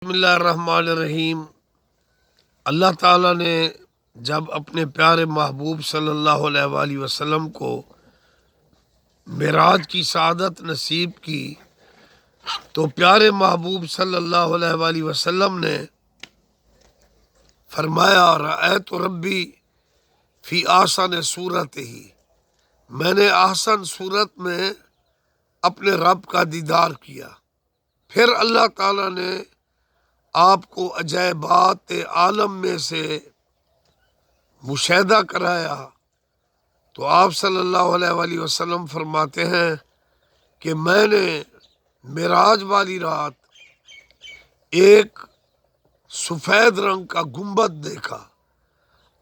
بسم اللہ الرحمن الرحیم۔ اللہ تعالیٰ نے جب اپنے پیارے محبوب صلی اللہ علیہ وآلہ وسلم کو معراج کی سعادت نصیب کی تو پیارے محبوب صلی اللہ علیہ وآلہ وسلم نے فرمایا رأیت ربی فی احسن صورت ہی، میں نے احسن صورت میں اپنے رب کا دیدار کیا۔ پھر اللہ تعالیٰ نے آپ کو عجائبات عالم میں سے مشاہدہ کرایا تو آپ صلی اللہ علیہ وآلہ وسلم فرماتے ہیں کہ میں نے معراج والی رات ایک سفید رنگ کا گنبد دیکھا،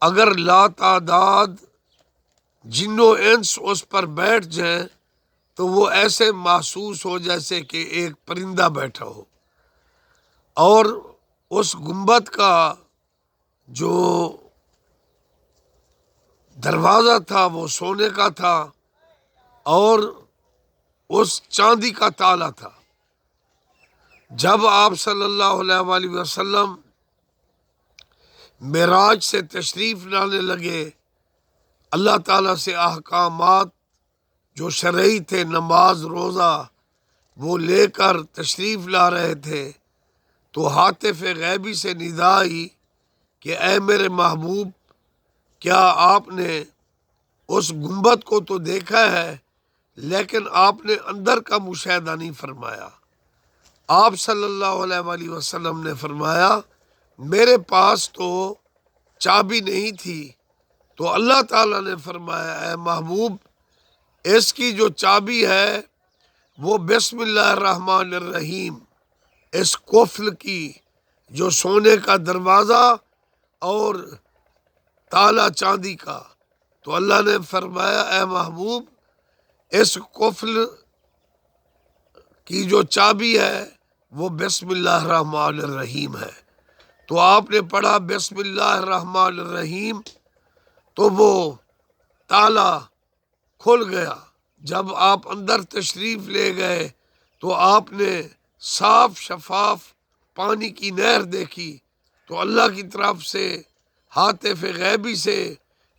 اگر لاتعداد جن و انس اس پر بیٹھ جائیں تو وہ ایسے محسوس ہو جیسے کہ ایک پرندہ بیٹھا ہو، اور اس گنبد کا جو دروازہ تھا وہ سونے کا تھا اور اس چاندی کا تالا تھا۔ جب آپ صلی اللہ علیہ وآلہ وسلم معراج سے تشریف لانے لگے، اللہ تعالیٰ سے احکامات جو شرعی تھے، نماز روزہ، وہ لے کر تشریف لا رہے تھے تو ہاتف غیبی سے ندا آئی کہ اے میرے محبوب، کیا آپ نے اس گنبد کو تو دیکھا ہے لیکن آپ نے اندر کا مشاہدہ نہیں فرمایا۔ آپ صلی اللہ علیہ وآلہ وسلم نے فرمایا میرے پاس تو چابی نہیں تھی، تو اللہ تعالیٰ نے فرمایا اے محبوب، اس کی جو چابی ہے وہ بسم اللہ الرحمن الرحیم، اس قفل کی جو سونے کا دروازہ اور تالا چاندی کا، تو اللہ نے فرمایا اے محبوب، اس قفل کی جو چابی ہے وہ بسم اللہ الرحمن الرحیم ہے۔ تو آپ نے پڑھا بسم اللہ الرحمن الرحیم تو وہ تالا کھل گیا۔ جب آپ اندر تشریف لے گئے تو آپ نے صاف شفاف پانی کی نہر دیکھی، تو اللہ کی طرف سے ہاتف غیبی سے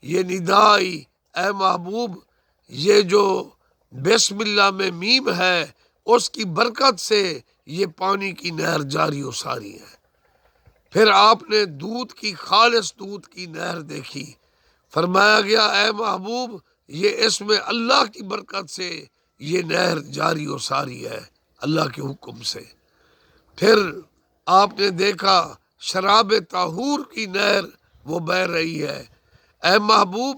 یہ ندا آئی اے محبوب، یہ جو بسم اللہ میں میم ہے اس کی برکت سے یہ پانی کی نہر جاری و ساری ہے۔ پھر آپ نے دودھ کی، خالص دودھ کی نہر دیکھی، فرمایا گیا اے محبوب، یہ اس میں اللہ کی برکت سے یہ نہر جاری و ساری ہے، اللہ کے حکم سے۔ پھر آپ نے دیکھا شراب طہور کی نہر وہ بہہ رہی ہے۔ اے محبوب،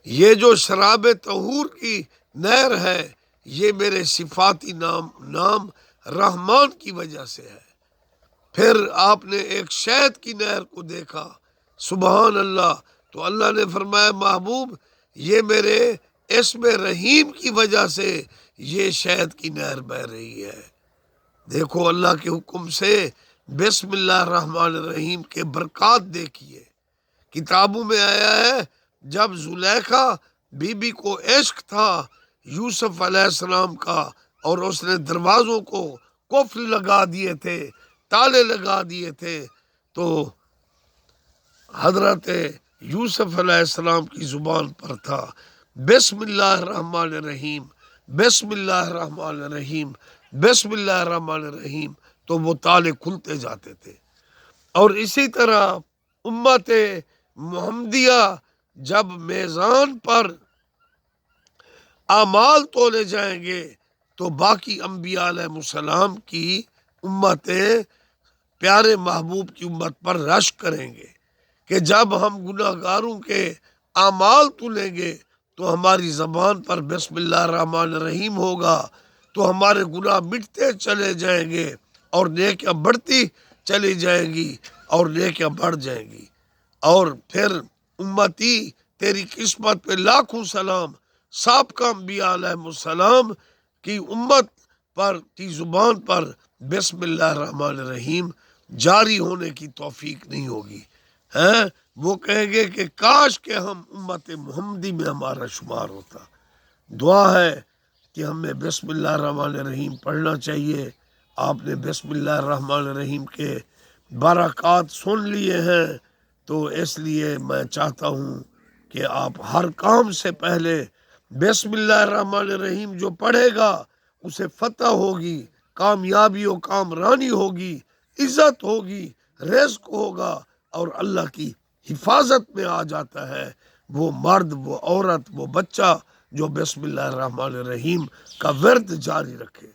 یہ جو شراب طہور کی نہر ہے یہ میرے صفاتی نام رحمان کی وجہ سے ہے۔ پھر آپ نے ایک شہد کی نہر کو دیکھا، سبحان اللہ، تو اللہ نے فرمایا محبوب، یہ میرے اسم رحیم کی وجہ سے یہ شہد کی نہر بہہ رہی ہے۔ دیکھو اللہ کے حکم سے بسم اللہ الرحمن الرحیم کے برکات دیکھیے۔ کتابوں میں آیا ہے جب زلیخا بی بی کو عشق تھا یوسف علیہ السلام کا، اور اس نے دروازوں کو قفل لگا دیے تھے، تالے لگا دیے تھے، تو حضرت یوسف علیہ السلام کی زبان پر تھا بسم اللہ الرحمن الرحیم، بسم اللہ الرحمن الرحیم، بسم اللہ الرحمن الرحیم، تو وہ تالے کھلتے جاتے تھے۔ اور اسی طرح امت محمدیہ جب میزان پر اعمال تولے جائیں گے تو باقی انبیاء علیہ السلام کی امتیں پیارے محبوب کی امت پر رشک کریں گے کہ جب ہم گناہ گاروں کے اعمال تولیں گے تو ہماری زبان پر بسم اللہ الرحمن الرحیم ہوگا تو ہمارے گناہ مٹتے چلے جائیں گے اور نیکیاں بڑھتی چلی جائیں گی اور نیکیاں بڑھ جائیں گی۔ اور پھر امتی تیری قسمت پہ لاکھوں سلام، سابقہ انبیاء علیہ السلام کی امت پر کی زبان پر بسم اللہ الرحمن الرحیم جاری ہونے کی توفیق نہیں ہوگی، ہیں وہ کہیں گے کہ کاش کہ ہم امت محمدی میں ہمارا شمار ہوتا۔ دعا ہے کہ ہمیں بسم اللہ الرحمن الرحیم پڑھنا چاہیے۔ آپ نے بسم اللہ الرحمن الرحیم کے برکات سن لیے ہیں، تو اس لیے میں چاہتا ہوں کہ آپ ہر کام سے پہلے بسم اللہ الرحمن الرحیم جو پڑھے گا اسے فتح ہوگی، کامیابی و کامرانی ہوگی، عزت ہوگی، رزق ہوگا، اور اللہ کی حفاظت میں آ جاتا ہے وہ مرد، وہ عورت، وہ بچہ جو بسم اللہ الرحمن الرحیم کا ورد جاری رکھے۔